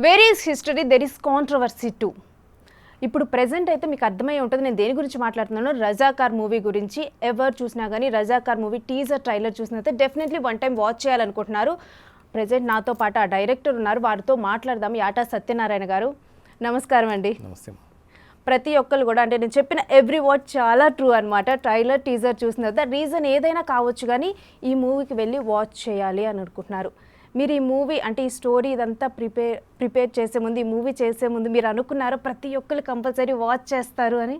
Where is history there is controversy to. ఇప్పుడు present అయితే మీకు అర్థమై ఉంటుంది నేను దేని గురించి మాట్లాడుతున్నాను. రజాకార్ మూవీ గురించి. ఎవరు చూసినా కానీ రజాకార్ మూవీ టీజర్ ట్రైలర్ చూసినైతే డెఫినెట్లీ వన్ టైం వాచ్ చేయాలనుకుంటున్నారు. ప్రెజెంట్ నాతో పాటు ఆ డైరెక్టర్ ఉన్నారు, వారితో మాట్లాడదాం. యాటా సత్యనారాయణ గారు, నమస్కారం అండి. నమస్తే. ప్రతి ఒక్కరు కూడా అంటే నేను చెప్పిన ఎవ్రీ వర్డ్ చాలా ట్రూ అనమాట. ట్రైలర్ టీజర్ చూసిన తర్వాత రీజన్ ఏదైనా కావచ్చు కానీ ఈ మూవీకి వెళ్ళి వాచ్ చేయాలి అని అనుకుంటున్నారు. మీరు ఈ మూవీ అంటే ఈ స్టోరీ ఇదంతా ప్రిపేర్ చేసే ముందు, ఈ మూవీ చేసే ముందు మీరు అనుకున్నారో ప్రతి ఒక్కరు కంపల్సరీ వాచ్ చేస్తారు అని?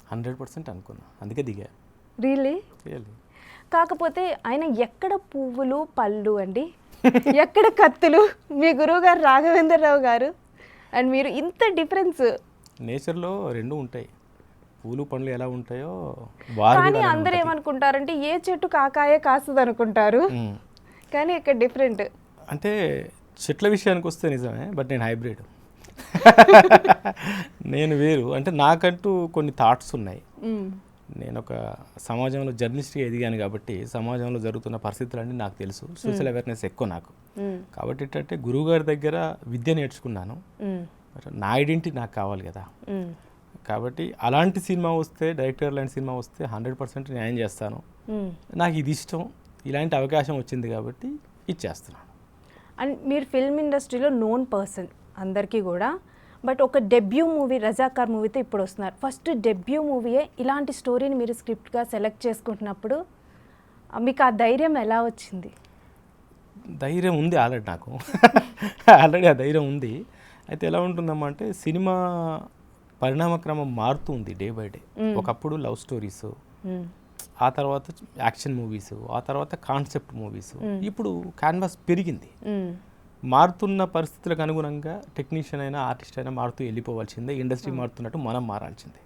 100% అనుకున్నా, అందుకే దిగా. రియల్లీ? కాకపోతే ఆయన ఎక్కడ పువ్వులు పళ్ళు అండి, ఎక్కడ కత్తులు? మీ గురువు గారు రాఘవేంద్రరావు గారు అండ్ మీరు ఇంత డిఫరెన్స్. నేచర్లో రెండు ఉంటాయి, పూలు పండ్లు ఎలా ఉంటాయో. కానీ అందరూ ఏమనుకుంటారంటే ఏ చెట్టు కాకాయే కాస్తుంది అనుకుంటారు, కానీ ఇక్కడ డిఫరెంట్. అంటే చెట్ల విషయానికి వస్తే నిజమే, బట్ నేను హైబ్రిడ్. నేను వేరు. అంటే నాకంటూ కొన్ని థాట్స్ ఉన్నాయి. నేను ఒక సమాజంలో జర్నలిస్ట్గా ఎదిగాను కాబట్టి సమాజంలో జరుగుతున్న పరిస్థితులన్నీ నాకు తెలుసు. సోషల్ అవేర్నెస్ ఎక్కువ నాకు. కాబట్టి ఏంటంటే గురువు గారి దగ్గర విద్య నేర్చుకున్నాను. నా ఐడెంటిటీ నాకు కావాలి కదా. కాబట్టి అలాంటి సినిమా వస్తే, డైరెక్టర్ లాంటి సినిమా వస్తే 100% న్యాయం చేస్తాను. నాకు ఇది ఇష్టం, ఇలాంటి అవకాశం వచ్చింది కాబట్టి ఇచ్చేస్తున్నాను. అండ్ మీరు ఫిల్మ్ ఇండస్ట్రీలో నోన్ పర్సన్ అందరికీ కూడా. బట్ ఒక డెబ్యూ మూవీ రజాకార్ మూవీతో ఇప్పుడు వస్తున్నారు. ఫస్ట్ డెబ్యూ మూవీయే ఇలాంటి స్టోరీని మీరు స్క్రిప్ట్గా సెలెక్ట్ చేసుకుంటున్నప్పుడు మీకు ఆ ధైర్యం ఎలా వచ్చింది? ధైర్యం ఉంది ఆల్రెడీ నాకు. ఆల్రెడీ ఆ ధైర్యం ఉంది. అయితే ఎలా ఉంటుందమ్మా అంటే సినిమా పరిణామక్రమం మారుతుంది డే బై డే. ఒకప్పుడు లవ్ స్టోరీస్, ఆ తర్వాత యాక్షన్ మూవీస్, ఆ తర్వాత కాన్సెప్ట్ మూవీస్. ఇప్పుడు క్యాన్వాస్ పెరిగింది. మారుతున్న పరిస్థితులకు అనుగుణంగా టెక్నీషియన్ అయినా ఆర్టిస్ట్ అయినా మారుతూ వెళ్ళిపోవాల్సిందే. ఇండస్ట్రీ మారుతున్నట్టు మనం మారాల్సిందే.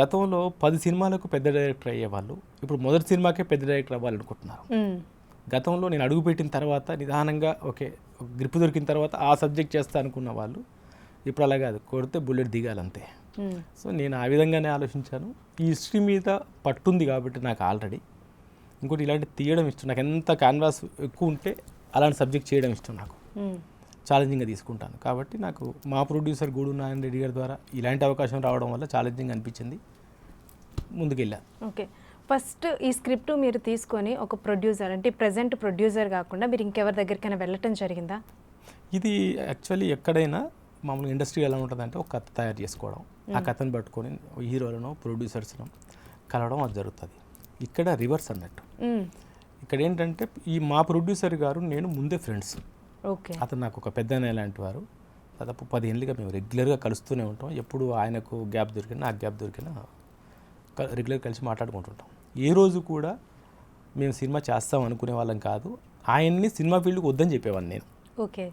గతంలో 10 సినిమాలకు పెద్ద డైరెక్టర్ అయ్యేవాళ్ళు, ఇప్పుడు మొదటి సినిమాకే పెద్ద డైరెక్టర్ అవ్వాలనుకుంటున్నారు. గతంలో నేను అడుగుపెట్టిన తర్వాత నిదానంగా ఓకే గ్రిప్ దొరికిన తర్వాత ఆ సబ్జెక్ట్ చేస్తా అనుకున్న వాళ్ళు ఇప్పుడు అలా కాదు, కొడితే బుల్లెట్ దిగాలంతే. సో నేను ఆ విధంగానే ఆలోచించాను. ఈ హిస్టరీ మీద పట్టుంది కాబట్టి నాకు ఆల్రెడీ. ఇంకోటి ఇలాంటి తీయడం ఇష్టం నాకు. ఎంత క్యాన్వాస్ ఎక్కువ ఉంటే అలాంటి సబ్జెక్ట్ చేయడం ఇష్టం నాకు. ఛాలెంజింగ్గా తీసుకుంటాను. కాబట్టి నాకు మా ప్రొడ్యూసర్ గూడు నారాయణ రెడ్డి గారి ద్వారా ఇలాంటి అవకాశం రావడం వల్ల ఛాలెంజింగ్ అనిపించింది, ముందుకెళ్ళాను. ఓకే, ఫస్ట్ ఈ స్క్రిప్ట్ మీరు తీసుకొని ఒక ప్రొడ్యూసర్ అంటే ప్రజెంట్ ప్రొడ్యూసర్ కాకుండా మీరు ఇంకెవరి దగ్గరికైనా వెళ్ళటం జరిగిందా? ఇది యాక్చువల్లీ ఎక్కడైనా మామూలుగా ఇండస్ట్రీ ఎలా ఉంటుందంటే ఒక కథ తయారు చేసుకోవడం, ఆ కథను పట్టుకొని హీరోలను ప్రొడ్యూసర్స్ను కలవడం అది జరుగుతుంది. ఇక్కడ రివర్స్ అన్నట్టు. ఇక్కడ ఏంటంటే ఈ మా ప్రొడ్యూసర్ గారు నేను ముందే ఫ్రెండ్స్. ఓకే, అతను నాకు ఒక పెద్దనే లాంటి వారు. దాదాపు 10 ఏళ్ళుగా మేము రెగ్యులర్గా కలుస్తూనే ఉంటాం. ఎప్పుడు ఆయనకు గ్యాప్ దొరికినా నాకు గ్యాప్ దొరికినా రెగ్యులర్ కలిసి మాట్లాడుకుంటుంటాం. ఏ రోజు కూడా మేము సినిమా చేస్తాం అనుకునే వాళ్ళం కాదు. ఆయన్ని సినిమా ఫీల్డ్కి వద్దని చెప్పేవాడిని నేను. ఓకే,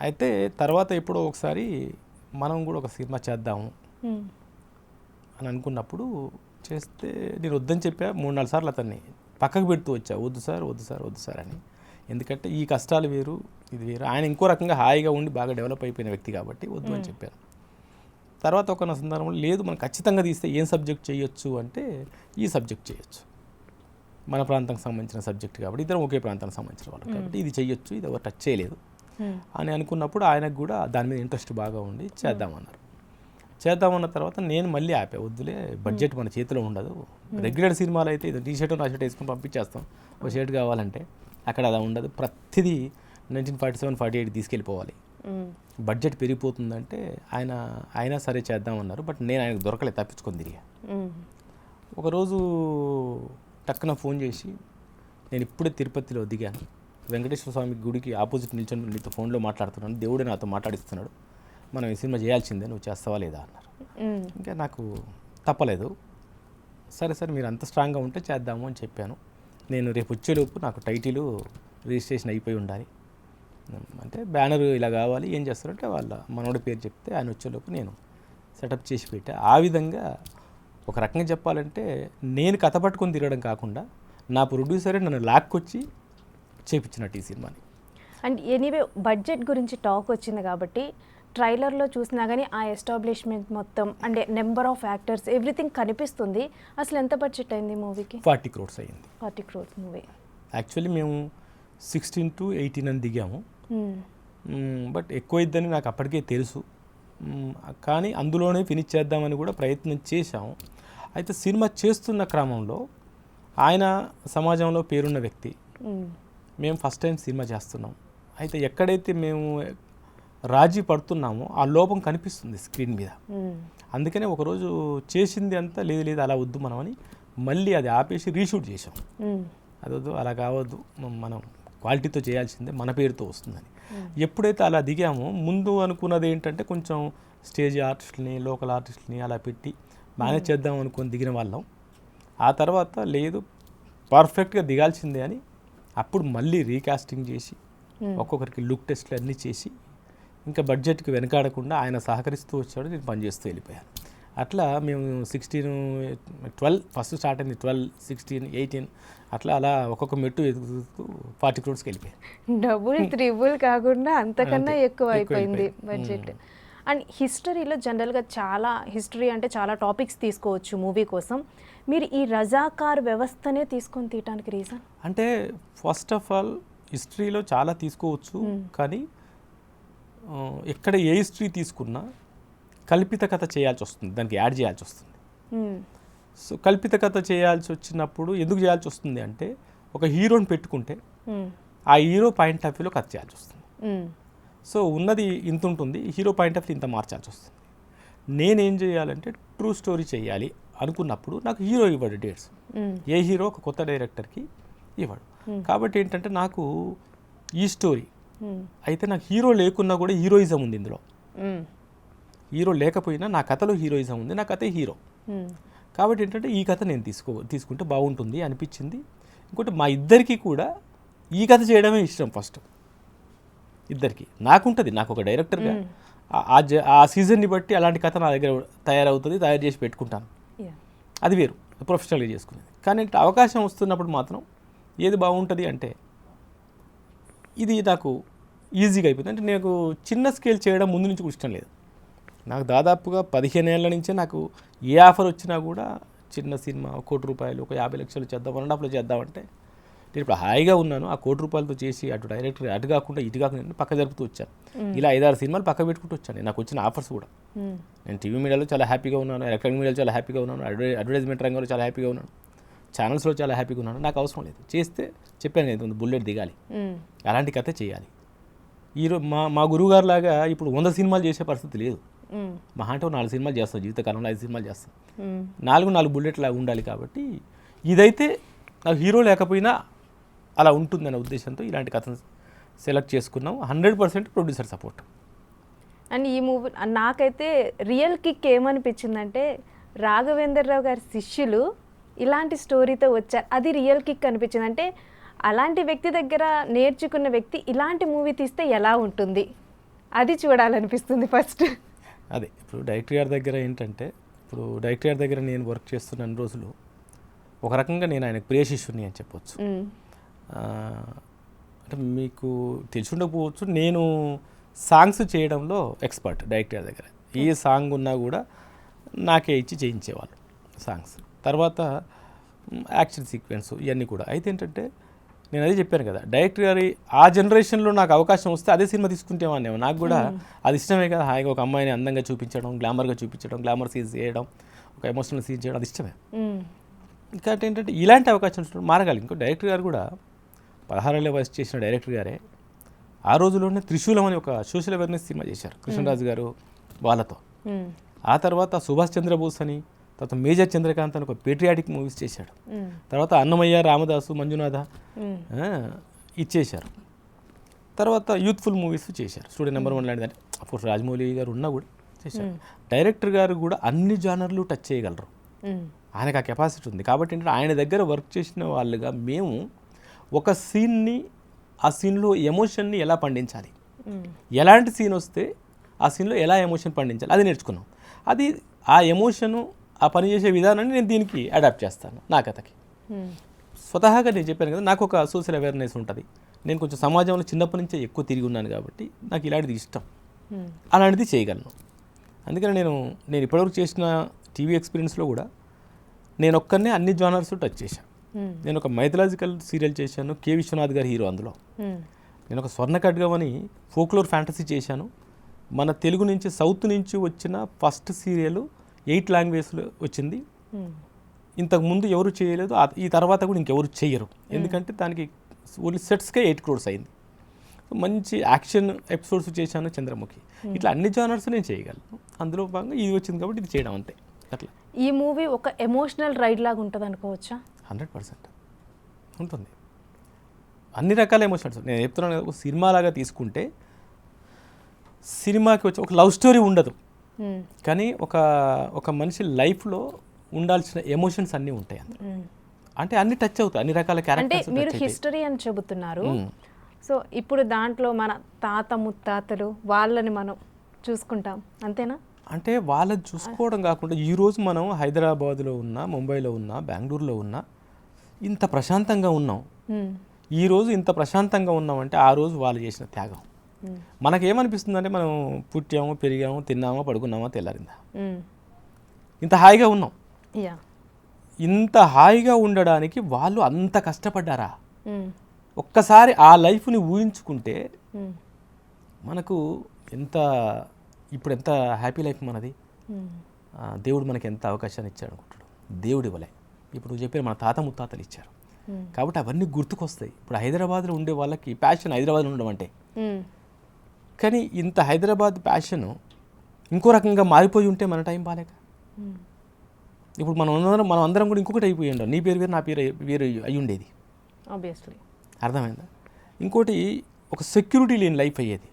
అయితే తర్వాత ఎప్పుడో ఒకసారి మనం కూడా ఒక సినిమా చేద్దాము అని అనుకున్నప్పుడు చేస్తే నేను వద్దని చెప్పా. 3-4 సార్లు అతన్ని పక్కకు పెడుతూ వచ్చా, వద్దు సార్ వద్దు సార్ వద్దు సార్ అని. ఎందుకంటే ఈ కష్టాలు వేరు, ఇది వేరు. ఆయన ఇంకో రకంగా హాయిగా ఉండి బాగా డెవలప్ అయిపోయిన వ్యక్తి కాబట్టి వద్దు అని చెప్పాను. తర్వాత ఒక సందర్భంలో లేదు మనం ఖచ్చితంగా తీస్తే ఏం సబ్జెక్ట్ చేయొచ్చు అంటే ఈ సబ్జెక్ట్ చేయొచ్చు, మన ప్రాంతానికి సంబంధించిన సబ్జెక్ట్ కాబట్టి, ఇద్దరం ఒకే ప్రాంతానికి సంబంధించిన వాళ్ళు కాబట్టి ఇది చేయొచ్చు, ఇది ఎవరు టచ్ చేయలేదు అని అనుకున్నప్పుడు ఆయనకు కూడా దాని మీద ఇంట్రెస్ట్ బాగా ఉండి చేద్దామన్నారు. చేద్దామన్న తర్వాత నేను మళ్ళీ ఆపా, వద్దులే బడ్జెట్ మన చేతిలో ఉండదు. రెగ్యులర్ సినిమాలు అయితే ఇది టీ షర్ట్ నా షర్ట్ వేసుకుని పంపించేస్తాం, ఒక షర్ట్ కావాలంటే. అక్కడ అలా ఉండదు, ప్రతిదీ 1947-48 తీసుకెళ్ళిపోవాలి. బడ్జెట్ పెరిగిపోతుందంటే ఆయన సరే చేద్దామన్నారు. బట్ నేను ఆయనకు దొరకలే, తప్పించుకొని తిరిగా. ఒకరోజు టక్కున ఫోన్ చేసి, నేను ఇప్పుడే తిరుపతిలో దిగాను, వెంకటేశ్వర స్వామి గుడికి ఆపోజిట్ నిల్చొని నీతో ఫోన్లో మాట్లాడుతున్నాను, దేవుడే నాతో మాట్లాడిస్తున్నాడు, మనం ఈ సినిమా చేయాల్సిందే, నువ్వు చేస్తావా లేదా అన్నారు. ఇంకా నాకు తప్పలేదు. సరే సరే మీరు అంత స్ట్రాంగ్గా ఉంటే చేద్దాము అని చెప్పాను. నేను రేపు వచ్చేలోపు నాకు టైటిల్ రిజిస్ట్రేషన్ అయిపోయి ఉండాలి, అంటే బ్యానర్ ఇలా కావాలి, ఏం చేస్తారంటే వాళ్ళ మనోడి పేరు చెప్తే ఆయన వచ్చేలోపు నేను సెటప్ చేసి పెట్టా. ఆ విధంగా ఒక రకంగా చెప్పాలంటే నేను కథ పట్టుకొని తిరగడం కాకుండా నా ప్రొడ్యూసరే నన్ను లాక్కొచ్చి చేయించినట్టు ఈ సినిమాని. అండ్ ఎనీవే బడ్జెట్ గురించి టాక్ వచ్చింది కాబట్టి ట్రైలర్లో చూసినా కానీ ఆ ఎస్టాబ్లిష్మెంట్ మొత్తం అంటే నెంబర్ ఆఫ్ యాక్టర్స్ ఎవ్రీథింగ్ కనిపిస్తుంది. అసలు ఎంత బడ్జెట్ అయింది మూవీకి? 40 crores అయింది. 40 crores మూవీ. యాక్చువల్లీ మేము 16 to 18 అని దిగాము. బట్ ఎక్కువ ఇద్దని నాకు అప్పటికే తెలుసు. కానీ అందులోనే ఫినిష్ చేద్దామని కూడా ప్రయత్నం చేశాము. అయితే సినిమా చేస్తున్న క్రమంలో ఆయన సమాజంలో పేరున్న వ్యక్తి, మేము ఫస్ట్ టైం సినిమా చేస్తున్నాం. అయితే ఎక్కడైతే మేము రాజీ పడుతున్నామో ఆ లోపం కనిపిస్తుంది స్క్రీన్ మీద. అందుకనే ఒకరోజు చేసింది అంతా లేదు అలా వద్దు మనం అని మళ్ళీ అది ఆపేసి రీషూట్ చేసాం. అదొద్దు, అలా కావద్దు, మనం క్వాలిటీతో చేయాల్సిందే, మన పేరుతో వస్తుందని. ఎప్పుడైతే అలా దిగామో ముందు అనుకున్నది ఏంటంటే కొంచెం స్టేజ్ ఆర్టిస్టులని, లోకల్ ఆర్టిస్టులని అలా పెట్టి మేనేజ్ చేద్దాం అనుకుని దిగిన వాళ్ళం. ఆ తర్వాత లేదు, పర్ఫెక్ట్గా దిగాల్సిందే అని అప్పుడు మళ్ళీ రీకాస్టింగ్ చేసి ఒక్కొక్కరికి లుక్ టెస్ట్లు అన్నీ చేసి ఇంకా బడ్జెట్కి వెనకాడకుండా ఆయన సహకరిస్తూ వచ్చాడు, నేను పనిచేస్తూ వెళ్ళిపోయాను. అట్లా మేము 12 ఫస్ట్ స్టార్ట్ అయింది, 12, 16, 18 అట్లా అలా ఒక్కొక్క మెట్టు ఎదుగుతూ 40 crores వెళ్ళిపోయాయి. డబుల్ త్రిబుల్ కాకుండా అంతకన్నా ఎక్కువ అయిపోయింది బడ్జెట్. అండ్ హిస్టరీలో జనరల్గా చాలా హిస్టరీ అంటే చాలా టాపిక్స్ తీసుకోవచ్చు మూవీ కోసం. మీరు ఈ రజాకార్ వ్యవస్థనే తీసుకొని తీయటానికి రీజన్ అంటే ఫస్ట్ ఆఫ్ ఆల్ హిస్టరీలో చాలా తీసుకోవచ్చు, కానీ ఎక్కడ ఏ హిస్టరీ తీసుకున్నా కల్పిత కథ చేయాల్సి వస్తుంది, దానికి యాడ్ చేయాల్సి వస్తుంది. సో కల్పిత కథ చేయాల్సి వచ్చినప్పుడు ఎందుకు చేయాల్సి వస్తుంది అంటే ఒక హీరోని పెట్టుకుంటే ఆ హీరో పాయింట్ ఆఫ్ వ్యూలో కథ చేయాల్సి వస్తుంది. సో ఉన్నది ఇంత ఉంటుంది, హీరో పాయింట్ ఆఫ్ వ్యూ ఇంత మార్చాల్సి వస్తుంది. నేనేం చేయాలంటే ట్రూ స్టోరీ చేయాలి అనుకున్నప్పుడు నాకు హీరో ఇవ్వడు డేట్స్. ఏ హీరో ఒక కొత్త డైరెక్టర్కి ఇవ్వడు. కాబట్టి ఏంటంటే నాకు ఈ స్టోరీ అయితే నాకు హీరో లేకున్నా కూడా హీరోయిజం ఉంది ఇందులో. హీరో లేకపోయినా నా కథలో హీరోయిజం ఉంది, నా కథే హీరో. కాబట్టి ఏంటంటే ఈ కథ నేను తీసుకుంటే బాగుంటుంది అనిపించింది. ఇంకోటి మా ఇద్దరికి కూడా ఈ కథ చేయడమే ఇష్టం ఫస్ట్ ఇద్దరికి. నాకుంటుంది, నాకు ఒక డైరెక్టర్గా ఆ సీజన్ని బట్టి అలాంటి కథ నా దగ్గర తయారవుతుంది, తయారు చేసి పెట్టుకుంటాను. అది వేరు, ప్రొఫెషనల్గా చేసుకునేది. కానీ అవకాశం వస్తున్నప్పుడు మాత్రం ఏది బాగుంటుంది అంటే ఇది నాకు ఈజీగా అయిపోయింది. అంటే నాకు చిన్న స్కేల్ చేయడం ముందు నుంచి కూడా ఇష్టం లేదు. నాకు దాదాపుగా 15 ఏళ్ల నుంచే నాకు ఏ ఆఫర్ వచ్చినా కూడా చిన్న సినిమా 1 కోటి రూపాయలు, ఒక 50 లక్షలు చేద్దాం, 1.5 చేద్దామంటే నేను ఇప్పుడు హాయిగా ఉన్నాను. ఆ 1 కోటి రూపాయలతో చేసి అటు డైరెక్టర్ అటు కాకుండా ఇటు కాకుండా పక్క జరుపుతూ వచ్చాను. ఇలా 5-6 సినిమాలు పక్క పెట్టుకుంటూ వచ్చాను. నాకు వచ్చిన ఆఫర్స్ కూడా నేను టీవీ మీడియాలో చాలా హ్యాపీగా ఉన్నాను, ఎలక్ట్రానిక్ మీడియాలో చాలా హ్యాపీగా ఉన్నాను, అడ్వర్టైజ్మెంట్ రంగంలో చాలా హ్యాపీగా ఉన్నాను, ఛానల్స్లో చాలా హ్యాపీగా ఉన్నాను. నాకు అవసరం లేదు, చేస్తే చెప్పాను కదా బుల్లెట్ దిగాలి, అలాంటి కథ చేయాలి. ఈరోజు మా గురువుగారు లాగా ఇప్పుడు 100 సినిమాలు చేసే పరిస్థితి లేదు. మహా అంటే 4 సినిమాలు చేస్తాం, జీవితకాలంలో 5 సినిమాలు చేస్తాం. 4 బుల్లెట్ లాగా ఉండాలి. కాబట్టి ఇదైతే నాకు హీరో లేకపోయినా అలా ఉంటుందనే ఉద్దేశంతో ఇలాంటి కథను సెలెక్ట్ చేసుకున్నాం. 100% ప్రొడ్యూసర్ సపోర్ట్. అండ్ ఈ మూవీ నాకైతే రియల్ కిక్ ఏమనిపించిందంటే రాఘవేంద్రరావు గారి శిష్యులు ఇలాంటి స్టోరీతో వచ్చారు, అది రియల్ కిక్ అనిపించింది. అంటే అలాంటి వ్యక్తి దగ్గర నేర్చుకున్న వ్యక్తి ఇలాంటి మూవీ తీస్తే ఎలా ఉంటుంది అది చూడాలనిపిస్తుంది ఫస్ట్. అదే ఇప్పుడు డైరెక్టర్ గారి దగ్గర ఏంటంటే, ఇప్పుడు డైరెక్టర్ గారి దగ్గర నేను వర్క్ చేస్తున్న అన్ని రోజులు ఒక రకంగా నేను ఆయనకు ప్రియ శిష్యుని అని చెప్పొచ్చు. అంటే మీకు తెలిసి ఉండకపోవచ్చు, నేను సాంగ్స్ చేయడంలో ఎక్స్పర్ట్ డైరెక్టర్ గారి దగ్గర. ఏ సాంగ్ ఉన్నా కూడా నాకే ఇచ్చి చేయించేవాళ్ళు సాంగ్స్. తర్వాత యాక్షన్ సీక్వెన్స్ ఇవన్నీ కూడా. అయితే ఏంటంటే నేను అదే చెప్పాను కదా, డైరెక్టర్ గారి ఆ జనరేషన్లో నాకు అవకాశం వస్తే అదే సినిమా తీసుకుంటేవాడినేమో. నాకు కూడా అది ఇష్టమే కదా, హాయిగా ఒక అమ్మాయిని అందంగా చూపించడం, గ్లామర్గా చూపించడం, గ్లామర్ సీన్స్ చేయడం, ఒక ఎమోషనల్ సీన్స్ చేయడం, అది ఇష్టమే. ఇంకా ఏంటంటే ఇలాంటి అవకాశం మారగాలి. ఇంకో డైరెక్టర్ గారు కూడా 16 ఏళ్ళ వయసు చేసిన డైరెక్టర్ గారే ఆ రోజుల్లోనే త్రిశూలం అని ఒక సోషల్ అవేర్నెస్ సినిమా చేశారు కృష్ణరాజు గారు వాళ్ళతో. ఆ తర్వాత సుభాష్ చంద్రబోస్ అని, తర్వాత మేజర్ చంద్రకాంత్ అని ఒక పేట్రియాటిక్ మూవీస్ చేశాడు. తర్వాత అన్నమయ్య, రామదాసు, మంజునాథ ఇచ్చేశారు. తర్వాత యూత్ఫుల్ మూవీస్ చేశారు, స్టూడెంట్ నెంబర్ 1 లాంటిది. అంటే అఫ్కోర్స్ రాజమౌళి గారు ఉన్నా కూడా చేశారు. డైరెక్టర్ గారు కూడా అన్ని జానర్లు టచ్ చేయగలరు, ఆయనకు ఆ కెపాసిటీ ఉంది. కాబట్టి ఏంటంటే ఆయన దగ్గర వర్క్ చేసిన వాళ్ళుగా మేము ఒక సీన్ని, ఆ సీన్లో ఎమోషన్ని ఎలా పండించాలి, ఎలాంటి సీన్ వస్తే ఆ సీన్లో ఎలా ఎమోషన్ పండించాలి అది నేర్చుకున్నాం. అది ఆ ఎమోషను, ఆ పని చేసే విధానాన్ని నేను దీనికి అడాప్ట్ చేస్తాను నా కథకి. స్వతహాగా నేను చెప్పాను కదా, నాకు ఒక సోషల్ అవేర్నెస్ ఉంటుంది. నేను కొంచెం సమాజంలో చిన్నప్పటి నుంచే ఎక్కువ తిరిగి ఉన్నాను కాబట్టి నాకు ఇలాంటిది ఇష్టం, అలాంటిది చేయగలను. అందుకని నేను ఇప్పటివరకు చేసిన టీవీ ఎక్స్పీరియన్స్లో కూడా నేను ఒక్కనే అన్ని జానర్స్ టచ్ చేశాను. నేను ఒక మైథలాజికల్ సీరియల్ చేశాను, కె విశ్వనాథ్ గారి హీరో అందులో. నేను ఒక స్వర్ణ ఖడ్గం అని ఫోక్లోర్ ఫ్యాంటసీ చేశాను. మన తెలుగు నుంచి సౌత్ నుంచి వచ్చిన ఫస్ట్ సీరియల్ 8 లాంగ్వేజ్లో వచ్చింది. ఇంతకు ముందు ఎవరు చేయలేదు, ఈ తర్వాత కూడా ఇంకెవరు చేయరు. ఎందుకంటే దానికి ఓన్లీ సెట్స్కే 8 crores అయింది. మంచి యాక్షన్ ఎపిసోడ్స్ చేశాను చంద్రముఖి. ఇట్లా అన్ని జానర్స్ నేను చేయగలను. అందులో భాగంగా ఇది వచ్చింది కాబట్టి ఇది చేయడం అంతే. అట్లా ఈ మూవీ ఒక ఎమోషనల్ రైడ్ లాగా ఉంటుంది అనుకోవచ్చా? 100% ఉంటుంది. అన్ని రకాల ఎమోషన్స్ నేను చెప్తున్నాను కదా. ఒక సినిమా లాగా తీసుకుంటే సినిమాకి వచ్చి ఒక లవ్ స్టోరీ ఉండదు, కానీ ఒక మనిషి లైఫ్లో ఉండాల్సిన ఎమోషన్స్ అన్నీ ఉంటాయి అందులో. అంటే అన్ని టచ్ అవుతాయి, అన్ని రకాల అంటే క్యారెక్టర్స్. మీరు హిస్టరీ అని చెబుతున్నారు, సో ఇప్పుడు దాంట్లో మన తాత ముత్తాతలు వాళ్ళని మనం చూసుకుంటాం అంతేనా? అంటే వాళ్ళని చూసుకోవడం కాకుండా ఈరోజు మనం హైదరాబాద్లో ఉన్నా, ముంబైలో ఉన్నా, బెంగళూరులో ఉన్నా ఇంత ప్రశాంతంగా ఉన్నాం. ఈరోజు ఇంత ప్రశాంతంగా ఉన్నామంటే ఆ రోజు వాళ్ళు చేసిన త్యాగం. మనకేమనిపిస్తుంది అంటే మనం పుట్టాము, పెరిగాము, తిన్నామా, పడుకున్నామా, తెల్లారిందా, ఇంత హాయిగా ఉన్నాం. ఇంత హాయిగా ఉండడానికి వాళ్ళు అంత కష్టపడ్డారా? ఒక్కసారి ఆ లైఫ్ని ఊహించుకుంటే మనకు ఇప్పుడు ఎంత హ్యాపీ లైఫ్ మనది. దేవుడు మనకి ఎంత అవకాశాన్ని ఇచ్చాడు అనుకుంటాడు. దేవుడు ఇవ్వలే. ఇప్పుడు నువ్వు చెప్పిన మన తాత ముత్తాతలు ఇచ్చారు కాబట్టి అవన్నీ గుర్తుకొస్తాయి. ఇప్పుడు హైదరాబాద్లో ఉండే వాళ్ళకి ప్యాషన్ హైదరాబాద్లో ఉండడం అంటే, కానీ ఇంత హైదరాబాద్ ప్యాషన్ ఇంకో రకంగా మారిపోయి ఉంటే మన టైం బాలేక ఇప్పుడు మనం అందరం కూడా ఇంకొకటి అయిపోయి ఉండాలి. నీ పేరు వేరు, నా పేరు వేరు అయి ఉండేది. ఆబ్వియస్లీ. అర్థమైందా? ఇంకోటి ఒక సెక్యూరిటీ లేని లైఫ్ అయ్యేది.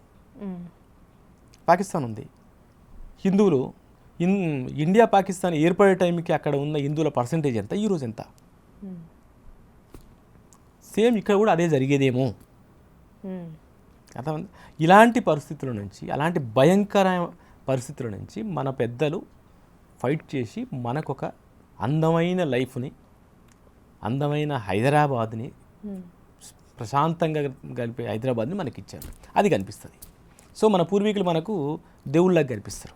పాకిస్తాన్ ఉంది, హిందువులు ఇండియా పాకిస్తాన్ ఏర్పడే టైంకి అక్కడ ఉన్న హిందువుల పర్సంటేజ్ ఎంత, ఈరోజు ఎంత? సేమ్ ఇక్కడ కూడా అదే జరిగేదేమో. అర్థమైందా? ఇలాంటి పరిస్థితుల నుంచి, అలాంటి భయంకర పరిస్థితుల నుంచి మన పెద్దలు ఫైట్ చేసి మనకొక అందమైన లైఫ్ని, అందమైన హైదరాబాద్ని, ప్రశాంతంగా గడిపే హైదరాబాద్ని మనకి ఇచ్చారు. అది కనిపిస్తుంది. సో మన పూర్వీకులు మనకు దేవుళ్ళగా కనిపిస్తారు.